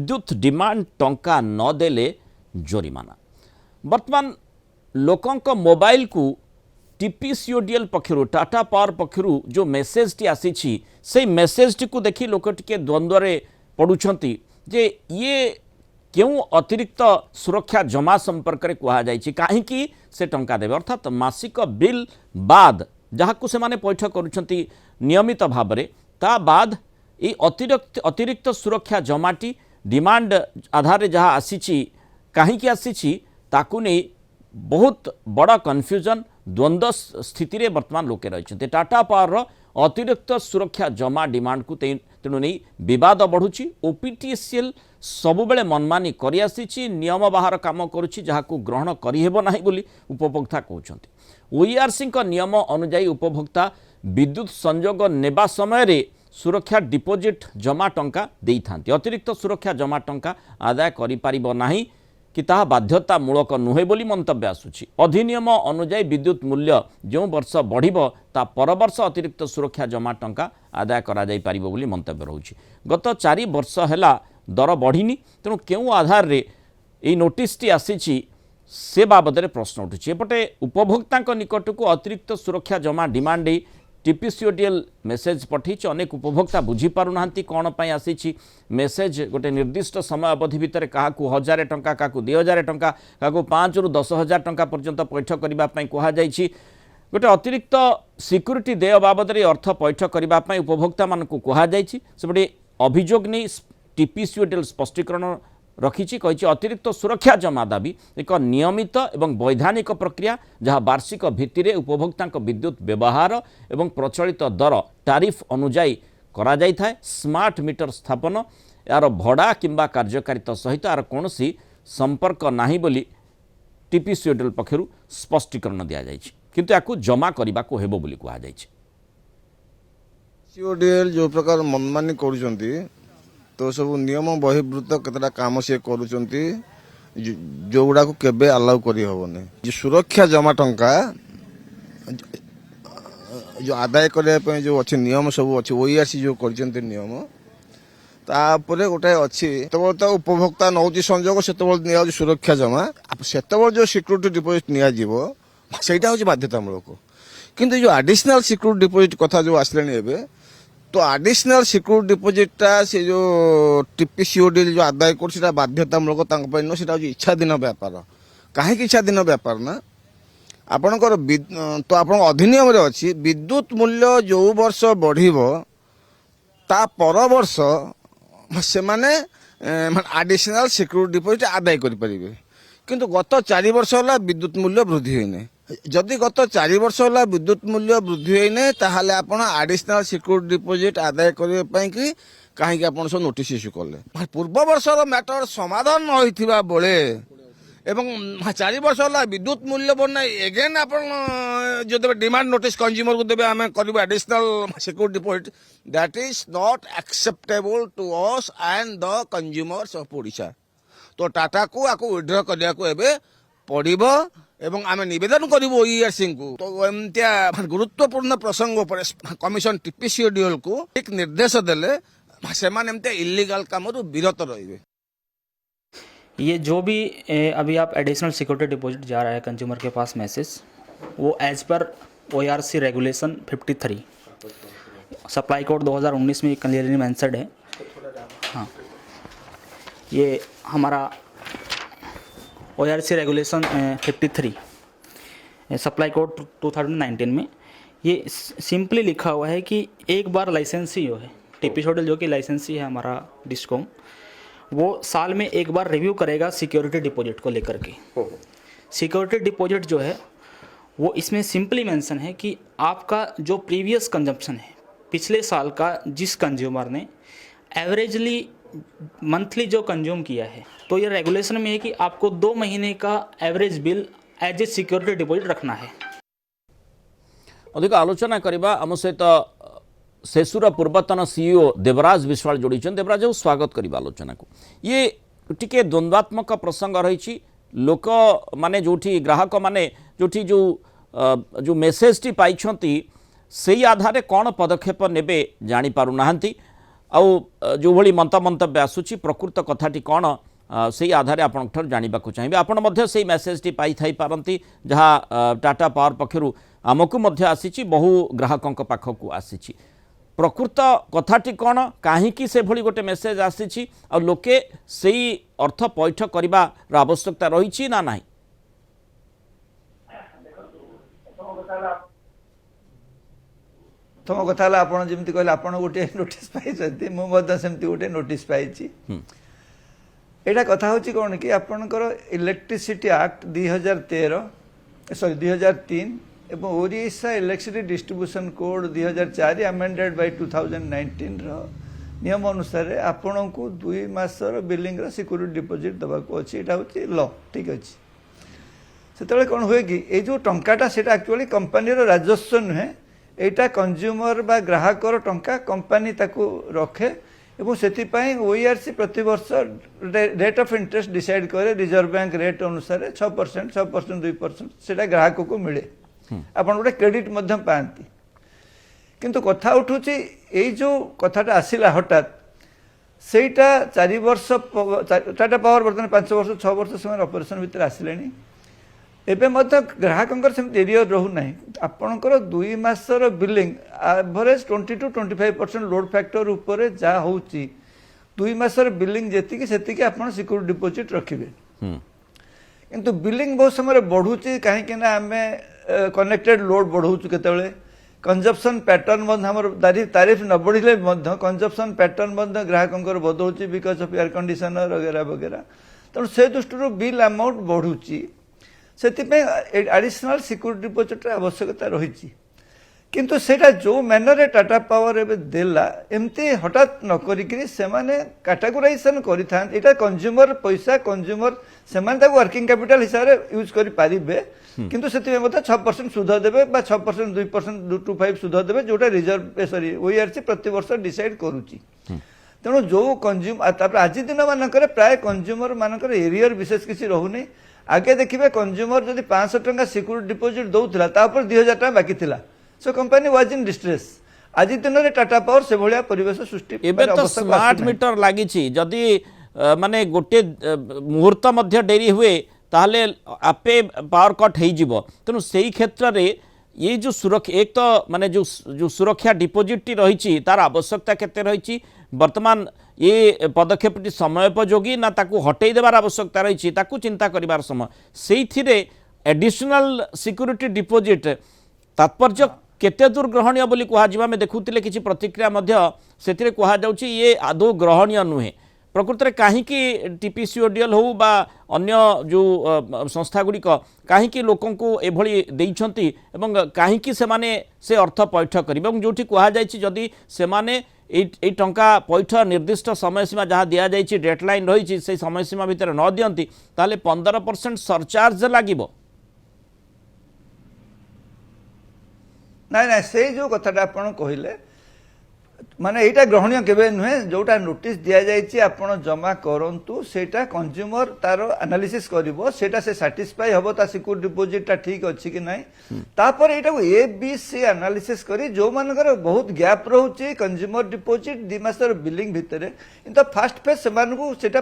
विद्युत डिमांड टंका नदेले जोरिमाना। वर्तमान लोकंक मोबाइल को टीपीसीओडीएल पक्षरु टाटा पावर पक्षरु जो मेसेज टी आसी से मेसेज टी को देखी लोक टिके द्वंद्व रे पड़ुछंती जे ये क्यों अतिरिक्त सुरक्षा जमा संपर्क में कहुई कहीं से टंका देवे अर्थात मासिक बिल बाद जहाँ को से पैठ करुछंती नियमित भाव में ता बाद ये अतिरिक्त सुरक्षा जमाटी डिमांड आधार जहाँ आसी कहीं आसी ताकू नहीं बहुत बड़ा कन्फ्यूजन द्वंद्व स्थिति रे वर्तमान लोके रही टाटा पावर अतिरिक्त सुरक्षा जमा डिमांड को तेणु नहीं विवाद बढ़ुची ओपीटीसीएल सबुबले मनमानी करि आसी नियम बाहर काम करुच्ची जहां ग्रहण करिहेब नाही बोली उपभोक्ता कहते। ओईआरसी नियम अनुजाई उपभोक्ता विद्युत संजोग नेबा समय रे सुरक्षा डिपोजिट जमा टंका देई थांती अतिरिक्त सुरक्षा जमा टंका आदाय करि पारिबो नाही कि ताहा बाध्यतामूलक नुहे बोली मंतव्य आसुछि। अधिनियम अनुजाई विद्युत मूल्य जो वर्ष बढ़िबो ता पर वर्ष अतिरिक्त सुरक्षा जमा टंका आदाय करा जाई पारिबो बोली मंतव्य रहुछि। गत 4 वर्ष हैला दर बढ़िनी तेणु केउ आधार रे एई नोटिस टी आसीछि से बाबद रे प्रश्न उठुछि। एपटे उपभोक्ता निकट को अतिरिक्त सुरक्षा जमा डिमांड टीपीसीओडीएल मेसेज पठई अनेक उपभोक्ता बुझी पारु नाहंती कौन पाई आसी मेसेज गोटे निर्दिष्ट समय अवधि भितर क्या 1000 टंका क्या 2000 टंका क्या 5 ରୁ 10,000 टंका पर्यंत पैठ करने कहुई गोटे अतिरिक्त सिक्यूरीटी देय बाबद में अर्थ पैठ करने उपभोक्ता मानक कहुई सेपटे अभियोग नहीं टीपीसीओडीएल स्पष्टीकरण रखी अतिरिक्त सुरक्षा जमा दाबी एक नियमित एवं वैधानिक प्रक्रिया जहाँ वार्षिक भित्तिरे उपभोक्ता विद्युत व्यवहार एवं प्रचलित दर टारिफ अनुजाई करा जाई थाए। स्मार्ट मीटर स्थापन यार भड़ा किंबा कार्यकारिता सहित यार कौन संपर्क नाही बोली टीपीसीओडीएल पक्षरु स्पष्टीकरण दिया जाइछि किंतु याकू जमा करबा को हेबो बोली कहा जाइछि। सीओडीएल जो प्रकार मनमानी करूछंती तो सब नियम बहिर्भूत केतटा काम से करूछंती जो गुड़ा को केबे अलाउ करी होबने जो सुरक्षा जमा टंका जो आदाय करने पे जो अच्छे नियम सब अच्छे ओईआरसी जो करछंती नियम तापरे गोटे अच्छी तो उपभोक्ता नौची संजोग से निया सुरक्षा जमा से जो सिक्यूरिटी डिपोजिट निया जीवो सेटा होची बाध्यतामूलक किंतु जो एडिशनल सिक्यूरिटी डिपोजिट कथा जो आसलानी एबे तो एडिशनल सिक्यूरिटी डिपोजिटा से जो टीपीसीओडीएल जो आदाय कर बाध्यतामूलक से इच्छाधीन व्यापार कहीं इच्छाधीन व्यापार ना आपणकर तो आप अधिनियम अच्छी विद्युत मूल्य जो वर्ष बढ़िबो ता पर वर्ष से माने एडिशनल सिक्यूरिटी डिपोजिट आदाय करें किंतु गत 4 वर्ष है विद्युत मूल्य वृद्धि होने जदि गत 4 वर्ष है विद्युत मूल्य वृद्धि होने ताहले आपण एडिशनल सिक्यूरिटी डिपोजिट आदाय करने कि कहीं आप नोटिस इश्यू कले पूर्व वर्षर मैटर समाधान होइथिबा बेले एवं 4 वर्ष है विद्युत मूल्य बढ़ना एगेन आप जो देवे डिमांड नोटिस कंज्यूमर को देवे आम कर additional security deposit that is not acceptable to us and the consumers of Odisha. तो टाटा को आपको विड्रॉ करने को एबे पड़िबो एवं आम निवेदन करूँ ओईआरसी को तो एमतिया गुरुत्वपूर्ण प्रसंग पर कमिशन टीपीसीओडीएल को एक निर्देश देले से इलीगल काम विरत रहिबे। ये जो भी अभी आप एडिशनल सिक्योरिटी डिपॉजिट जा रहा है कंज्यूमर के पास मैसेज वो एज पर ओईआरसी रेगुलेशन 53 सप्लाई कोड 2019 में क्लियरली मेंशन्ड है। हाँ ये हमारा ओईआरसी रेगुलेशन 53 सप्लाई कोड 2019 में ये सिंपली लिखा हुआ है कि एक बार लाइसेंसी जो है टीपीसीओडीएल जो कि लाइसेंसी है हमारा डिस्कॉम वो साल में एक बार रिव्यू करेगा सिक्योरिटी डिपॉजिट को लेकर के। सिक्योरिटी डिपॉजिट जो है वो इसमें सिंपली मेंशन है कि आपका जो प्रीवियस कंजम्पशन है पिछले साल का जिस कंज्यूमर ने एवरेजली मंथली जो कंज्यूम किया है तो ये रेगुलेशन में है कि आपको 2 महीने का average bill as a security deposit रखना है। अधिक आलोचना करबा आम सहित सेसुर पूर्वतन सीईओ देवराज विश्वाल जोड़ी देवराज स्वागत करबा आलोचना को ये टिके द्वंद्वात्मक प्रसंग रही लोक माने जोठी ग्राहक माने जोठी जो मेसेज टी पाइछंती सेही आधार कौन पदक्षेप नेबे जानी पारु नाहंती जो भली मंतव्य आसूची प्रकृत कथाटी कौन से आधार आपण जानवा चाहिए आपण से मेसेज टी पाई थाई पारंती जहाँ टाटा पावर पक्षरु आमको मध्य आसी बहु ग्राहकों पाखक आसी प्रकृत कथाटी कौन कहीं से भली गोटे मेसेज आसी और लोके से अर्थ पैठ करार आवश्यकता रही ना नहीं प्रथम कथा है आपड़ जमी कहले आप गोटे नोटिस पाई सेमती गोटे नोटिस पाई यहाँ कथा हूँ कौन कि आपणकर इलेक्ट्रिसिटी एक्ट 2003 एवं Odisha electricity distribution code 2004 amended bye 2019 नियम अनुसार आपण को 2 मासर बिलिंग सिक्यूरिटी डिपोजिट दबाक अच्छी यहाँ हूँ ल ठीक अच्छे से कौन हुए कि ये जो टंकाटा से एक्चुअली कंपानी राजस्व नुहे यहाँ कंज्यूमर बा ग्राहकर टंका कंपानी ताकू रखे एवं से ओईआरसी प्रति वर्ष रेट ऑफ इंटरेस्ट डिसाइड करे रिजर्व बैंक रेट अनुसार 6% 2% से ग्राहक को मिले आपन गोटे क्रेडिट पाती किंतु कथा उठू ये जो कथाटा आसला हठात सेटा 4 वर्ष टाटा पावर बर्तमान 5 वर्ष 6 वर्ष से ऑपरेशन भितर आसिले एबे ग्राहक सेमती एरियर रोना आपणकर 2 मासर billing average 20 to 25% load factor उपर जहाँ हूँ 2 मासर बिलिंग जी से आप सिक्यूरिटी डिपोजिट रखिए किंतु बिलिंग बहुत समय बढ़ुची कहीं आम कनेक्टेड लोड बढ़ाऊँ केतले कंजप्शन पैटर्न हमर तारीफ न बढ़िले कंजप्शन पैटर्न ग्राहक बदलुची बिकज ऑफ एयर कंडीशनर वगैरह वगैरह तेणु से दृष्टि बिल अमाउंट बढ़ुची से एडिशनल सिक्यूरिटी डिपोजिट आवश्यकता रही किंतु सेटा जो मैनर टाटा पावर एवं देला एमती हठात न करी से कैटेगोराइजेशन करा कंज्यूमर पैसा कंज्यूमर से वर्किंग कैपिटल हिसाब से यूज करें किंतु से 6% सुध देवे 6% 2% 2.25 सुध देवे जोटा रिजर्व सॉरी ओईआरसी प्रति वर्ष डिसाइड करुच्ची तेणु जो कंज्यूमर आज दिन मानक प्राय कंज्यूमर मानक एरियर विशेष किसी रोनी आगे देखिए कंज्यूमर जब 500 टंका सिक्यूरिटी डिपोजिट दौला 2000 टका बाकी थिला so company was in distress आज दिन में टाटा पावर से भाया परिवेश सृष्टि एबे तो स्मार्ट मीटर लागी जदि माने गोटे मुहूर्त मध्य डेरी हुए ताहले आपे पावर कट हो तेणु से ही क्षेत्र में ये जो सुरक्षा एक तो माने जो सुरक्षा डिपोजिट रही तार आवश्यकता केते रही वर्तमान ये पदक्षेपटी समयोपयोगी ना ताकू हटई देवार आवश्यकता रही चिंता करिवार समय से एडिशनल सिक्यूरिटी डिपोजिट तात्पर्य केते दूर ग्रहणीय बोली कहुआ आम देखुले किसी प्रतिक्रिया से कहुच्छी ये आदौ ग्रहणीय नुहे प्रकृत में कहीं टीपीसीओडीएल हो बा अन्य जो संस्था गुड़िक कहीं लोकों को एभली देइछंती एवं कहीं से अर्थ पैठ कर जो कहुई जदि से टंका पैठ निर्दिष्ट समय सीमा जहाँ दि जाइए डेडलाइन रही से समय सीमा भितर न दियंती ताले 15% सरचार्ज लगे ना ना से जो कथाटा आप कहले माने यहाँ ग्रहणीय केवे नुहे जोटा नोटिस दि जाइए आपड़ जमा करूँ से कंज्यूमर तार एनालिसिस करिवो सेटा से सैटिस्फाई हम ता सिक्यूरिटी डिपोजिटा ठीक अच्छी कि नहीं तापर यहाँ ए बी सी एनालिसिस करी जो मानकर बहुत गैप रोचे कंज्यूमर डिपोजिट 2 मासर बिलिंग भितर इन द फास्ट फेज से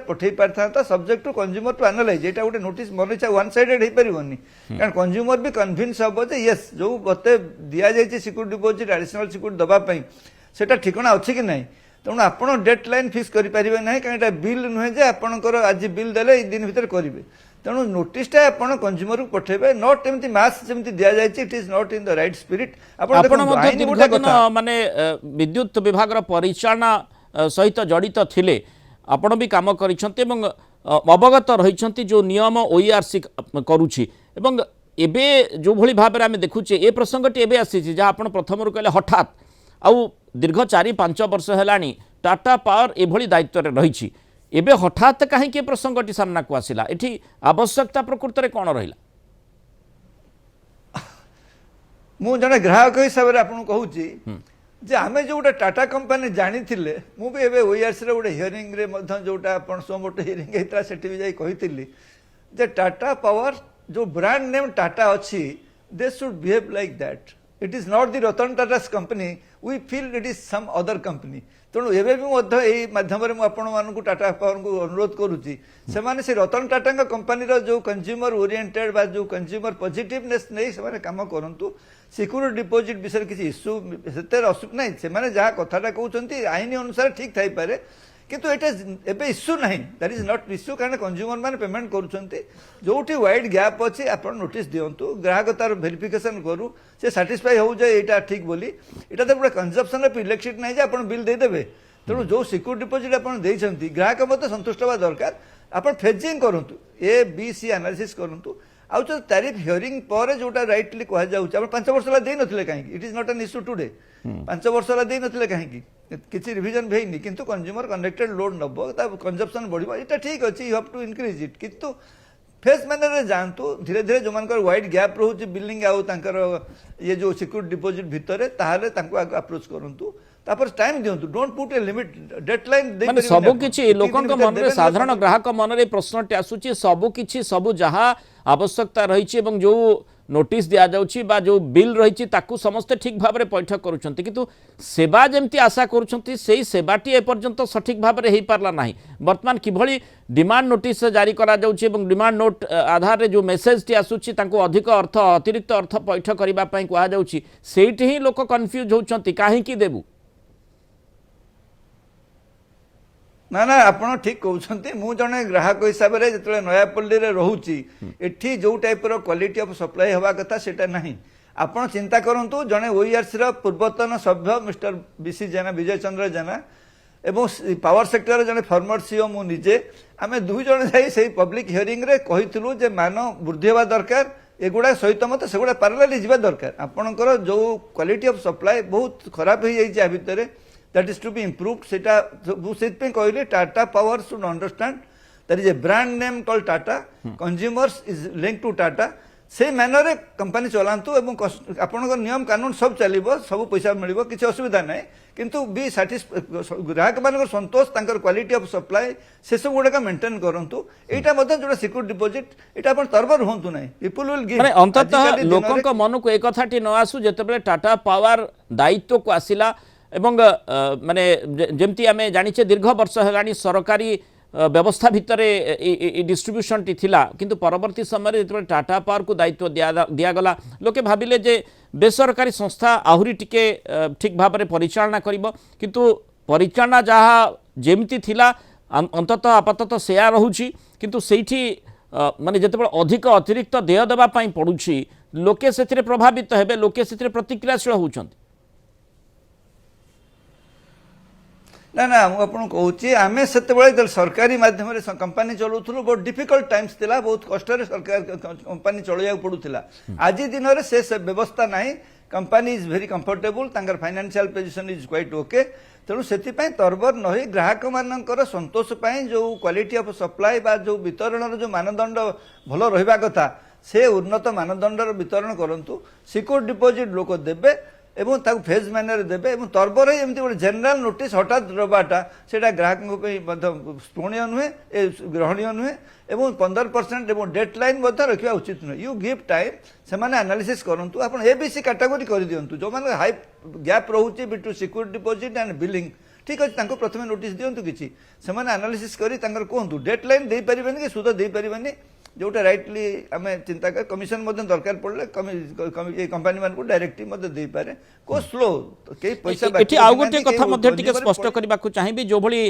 पठे पारि था subject to consumer to analyze यहाँ गोटे नोटिस मन इच्छा वन साइडेड हो पारनि कारण कंज्यूमर भी कन्भिन्स हम जे येस जो मते दि जाइए सिक्यूरिटी डिपोजिट एडिशनल सिक्यूरिटी दवाई सेटा ठिकना अच्छी कि नहीं तेणु आप डेट लाइन फिक्स करेंगे ना कहीं बिल नुहे जे आपंकर आज बिल देले दिन भितर करेंगे तेणु नोटिसटा आप कंज्यूमर को पठेबे नॉट एमती मास जमती दिया जाय it is not in the right spirit माने विद्युत विभाग परिचालना सहित जड़ित थिले आपण भी काम करिसंते एवं अवगत रहिसंती जो नियम ओईआरसी करूछि एवं एबे जो भली भाबरे आमे देखुचे ए प्रसंगटी एबे आसी जहाँ आपण प्रथम कहले हठात आउ दीर्घ 4-5 वर्ष है टाटा पावर एभली दायित्व रही एबे हठात कहीं प्रसंगटी सामना को आसिला एठी आवश्यकता प्रकृत में कौन रहा मु जने ग्राहक हिसाब से आपको कहूँ जे आमे जो गोटे टाटा कंपनी जानी मु भी एबे ओईआरसी गोटे हियरिंग रे मध्य जोटा आपण सोमोटे हियरिंग होता सेठी भी जाई कहितली जे टाटा पावर जो ब्रांड नेम टाटा अच्छी they should behave like that it is not the Ratan Tata's company we feel it is some other company तेणु एवं भी यही माध्यम आपण टाटा पावर को अनुरोध करुच्ची से रतन टाटा कंपनी जो कंज्यूमर ओरिएंटेड बा जो कंज्यूमर पॉजिटिवनेस नहीं से काम करूँ सिक्योरिटी डिपोजिट विषय किसी इश्यू से ना से जहाँ कथाटा कहते आईन अनुसार ठीक थी पारे किंतु एटा एबे इश्यू नहीं दैट इज नॉट इश्यू कारण कंज्यूमर माने पेमेंट करूछंती जोठी वाइड गैप अछि आपण नोटिस दियंतु ग्राहक तार वेरिफिकेशन करू से सैटिस्फाई हो जाए एटा ठीक बोली एटा तो पूरा कंजप्शन ऑफ इलेक्ट्रिसिटी नहीं जे आपण बिल दे देबे तेणु जो सिक्योरिटी डिपोजिट आपण देइछंती ग्राहक मते संतुष्ट होवा दरकार आपण फेजिंग करंतु ए बी सी एनालिसिस करंतु आउ जो तारिफ हियरिंग पर जोटा राइटली कह जाउछ आपण 5 वर्ष ला दे नथिले काहे it is not an issue today 5 वर्ष ला दे नथिले काहे किसी रिविजन भेनी किंतु कंज्यूमर कनेक्टेड लोड नब कंजप्शन बढ़िबो एटा ठीक अछि you have to increase it किंतु फेस मैनर रे जानतु धीरे धीरे जो मानकर वाइड गैप रहउछि बिलिंग आउ तांकर ये जो सिक्योरिटी डिपोजिट भितरे ताहाले तांको अप्रोच करंतु तापर टाइम दियंतु don't put a limit deadline दे माने सब किछि लोकन मन रे साधारण ग्राहक मन रे प्रश्नटे आसुछि सब किछि सब जहा आवश्यकता रहिछि एवं जो नोटिस दिया जाउछि बा जो बिल रहिछि ताकू समस्त ठीक भाबरे पैठ करूछंती किंतु सेवा जेमती आशा करूछंती सेही सेवाटी ए पर्यंत सठिक भाबरे हेई पारला नाही वर्तमान किभଳି डिमांड नोटिस जारी करा जाउछि एवं डिमांड नोट आधार रे जो मेसेज टी आसुछि तांको अधिक अर्थ अतिरिक्त अर्थ पैठ करिबा पई कहा जाउछि सेठी ही लोक कंफ्यूज होउछंती काहे की देबु ना ना आपण ठीक कहते मु जने ग्राहक हिसाब से जो नयापल्ली रे रोची एठी जो टाइप रो क्वालिटी ऑफ सप्लाई हवा कथा सेटा नहीं आपण चिंता करंतु जने ओईआरसी रो पूर्वतन सभ्य मिस्टर बीसी जेना विजय चंद्र जेना एवं पावर सेक्टर जने फॉर्मर सीओ मु निजे आमे दुई जने जाई सेही पब्लिक हियरिंग रे कहितलु जे मान वृद्धि हवा दरकार एगुड़ा सहित मत सेगुड़ा पैरेलल जीवा दरकार आपणकर जो क्वालिटी ऑफ सप्लाई बहुत खराब हो जाई आ भितरे that is to be improved सेटा से कहले Tata power should understand there is a brand name called Tata consumers is linked to Tata से मैनर कंपनी चलांतु एवं आपन नियम कानून सब चलिबो सब पैसा मिलिबो किछि असुविधा नै किंतु बी ग्राहक मान संतोष तांकर क्वालिटी ऑफ सप्लाई से सब गुडा मेंटेन करंतु एटा मते जोडा सिक्योरिटी डिपोजिट एटा अपन तरबर होंतु नै पीपल विल गिव माने अंततः लोकन को मन को एक कथाटी न आसु जेतेबेले टाटा पावर दायित्व को आसिला एवं माने जेमती आमे जानिचे दीर्घ वर्ष हेलानी सरकारी व्यवस्था भितर डिस्ट्रीब्यूशन टी थिला किंतु परवर्ती समय जो टाटा पावर को दायित्व दिया गला लोके भाबिले जे बेसरकारी संस्था आहुरी टिके ठीक भाव में परिचालना करिबो किंतु परिचालना जहा जेमती थिला अंततः आपाततः सेया रहुची किंतु सेठी माने जेतेबेले अधिक अतिरिक्त देय देबा पई पडुची लोके सेथिरे प्रभावित हेबे लोके सेथिरे प्रतिक्रियाशील होउछंती ना ना मुझे कहूँ आम से सरकारी माध्यम कंपानी चलाऊँ बहुत डिफिकल्ट टाइम्स थिला बहुत कष्ट सरकार कंपानी चलैया पड़ूला आज दिन में से व्यवस्था ना कंपानी इज वेरी कंफर्टेबल तांकर financial position is quite okay तेणु से तरबर नही ग्राहक मानकर संतोष जो क्वालिटी ऑफ सप्लाई बा जो वितरण जो मानदंड भल रहा कथा से उन्नत मानदंडर वितरण करूँ सिक्योरिटी डिपोजिट लोक देबे एवं ताकू फेज मैनर देबे एवं तरबर एमती गोटे जनरल नोटिस हठात दबाटा सेटा ग्राहक स्पृहणीय नुहे ग्रहणीय नुहे एवं 15% एवं डेडलाइन रखा उचित नुहे यू गिव टाइम से माने एनालिसिस करंतु आपण एबीसी कैटेगरी कर दियंतु जो माने हाई गैप रहउची between security deposit and billing ठीक अछि तांको प्रथमे नोटिस दियंतु किछि से माने एनालिसिस करी तांकर कोहंतु डेडलाइन देई परिबेनी कि सुद देई परिबेनी जोटा राइटली आम चिंता कर कमिशन दरकार पड़े कंपानी मान को डायरेक्टिव दे पारे को स्लो कई पैसा एठी आउ गोटे कथा मध्ये टिके स्पष्ट करबा को चाहिबी जो भली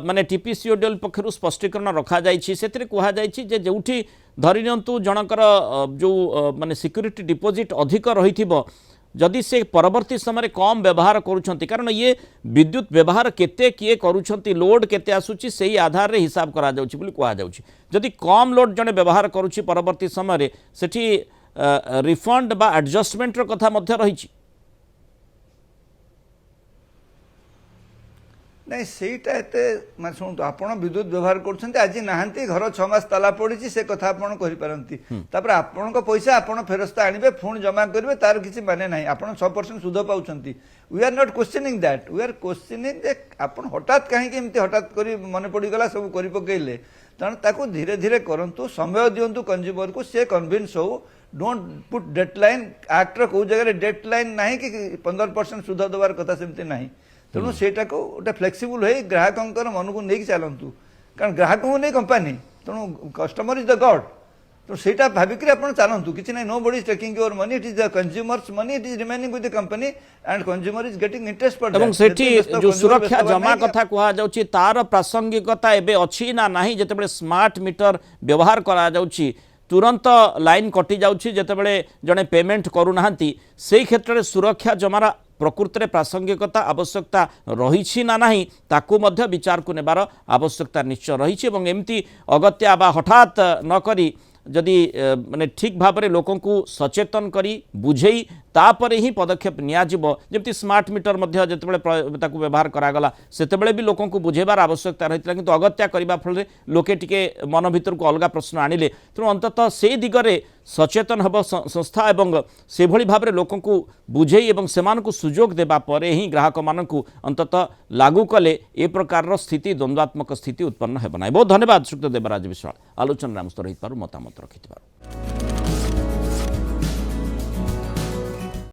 माने टीपीसीओडीएल पक्षरु स्पष्टीकरण रखा जायछि सेथिरे कोहा जायछि जे जोठी धरि नियंतु जनकर जो माने सिक्योरिटी डिपोजिट अधिक रहिथिबो जदि से परवर्ती समय कम व्यवहार करुछंती कारण ये विद्युत व्यवहार केते किए करुछंती लोड केते आसुची सेही आधार रे हिसाब करा जाउची बोली कहा जाउची जदि कम लोड जने व्यवहार करुची परवर्ती समय सेठी रिफंड बा एडजस्टमेंट रो कथा मध्य रहिची नहीं सेटा एते मैं शुणु आपण विद्युत व्यवहार करछंती आज नाहंती घर 6 मास ताला पड़ी से कथा आपण कहि पारंती तापर आपण को पैसा आपण फेरस्ता आनिबे फोन जमा करिवे तार किछि माने नाही आपण 100% सुध पाउछंती we are not questioning that we are questioning जे आपण हठात काहे कि एमती हठात करी मन पड़ी गला सब करि पकेले तण ताको धीरे धीरे करंतु समय दियंतु कंज्यूमर को से कन्विंस हो डोंट पुट डेडलाइन एक्टर कौ जगह डेडलाइन ना कि 15% सुध देवार कथा सेमती ना तेणु सेटा को गोटे फ्लेक्सिबल हो ग्राहक मन को नहीं चलतु कारण ग्राहक को नहीं कंपानी तेणु कस्टमर इज द गॉड तो सेटा भाविक चलतु कि nobody is taking your money it is the consumers money it is remaining with the company and consumer is getting interest for এবং সেটি जो सुरक्षा जमा कथा कहा जाउची तार प्रासंगिकता एबे अछि ना नाही जेतेबेले स्मार्ट मीटर व्यवहार करा जाउची तुरंत लाइन कटि जाउची जेतेबेले जने पेमेंट करू नाहंती सेही क्षेत्र में सुरक्षा जमार प्रकृति में प्रासंगिकता आवश्यकता रही ना नहीं ताकू मध्य विचार को नेबार आवश्यकता निश्चय रही एवं एमती अगत्या बा हठात न करी जदि माने ठीक भाव में लोक सचेतन करी बुझेई तापर ही पदक्षेप नियाजिबो जेमती स्मार्ट मीटर मध्य जेतेबेले ताकू व्यवहार करागला सेतेबेले भी लोक बुझेबार आवश्यकता रही किंतु अगत्या करबा फल लोके टिके मन भीतर को अलग प्रश्न आनिले तेणु अंततः से दिगरे सचेतन हब संस्था एवं से भली भाव में लोक बुझेई एवं सेमानकु सुजोग देबा परे ही ग्राहक मानकु अंततः लागू कले ए प्रकार स्थिति द्वंद्वात्मक स्थिति उत्पन्न हेब नाही। बहुत धन्यवाद श्रीयुक्त देवराज विश्वाल आलोचना मस्त रही मतामत रखि।